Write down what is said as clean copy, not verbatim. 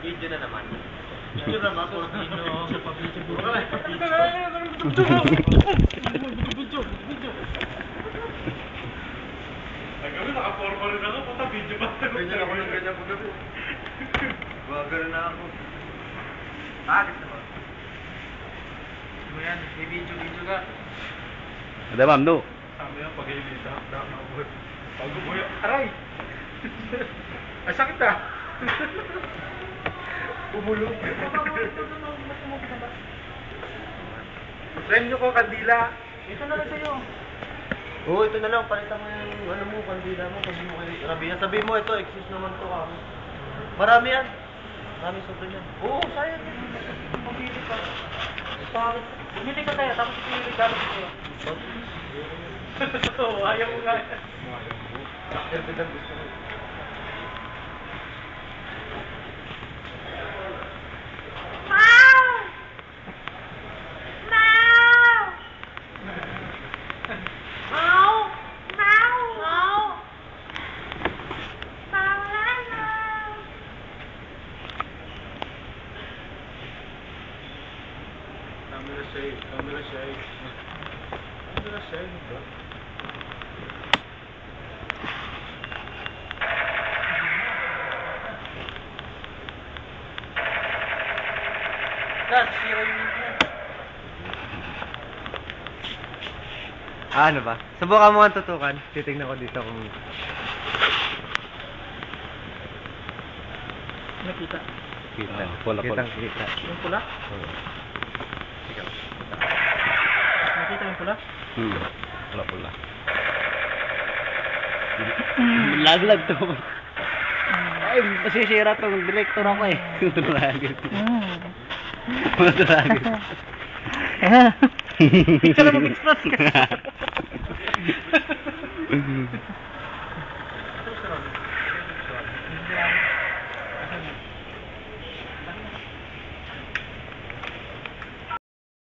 Video na naman. Video naman, puro video. Video. Nagabi, naka-forma rin ako. Puta, video pa. Ganyan ako ng ganyan paggabi. Gagano na ako. Gusto mo? Ano yan? May video ka. Ada ma'am, no? Sabi yan, pag-ilita. Pag-ubuyo. Aray! Ay, sakit na! Umulong. Premyo ko, kandila. Ito na lang sa'yo. Oo, ito na lang. Palitan mo yung ano mo, kandila mo. Sabi mo kay Rabia. Sabi mo, ito, exist naman to ka. Marami yan. Marami sobrang yan. Oo, sayang yan. Pumili ka. Bakit? Pumili ka tayo, tapos pumili ka lang sa'yo. Ayaw mo nga. Ayaw mo gusto mo. Camera shake. Ano ba? Subukan mo ang tutukan. Titingnan ko dito kung... Nakita. Kita. Pula-pula. Kita. Yung pula? Oo. Nakita yung pula? Pula-pula. Laglag to. Ay, masisira tong director ako eh. Tuturagin. Tuturagin. Picture mo, picture.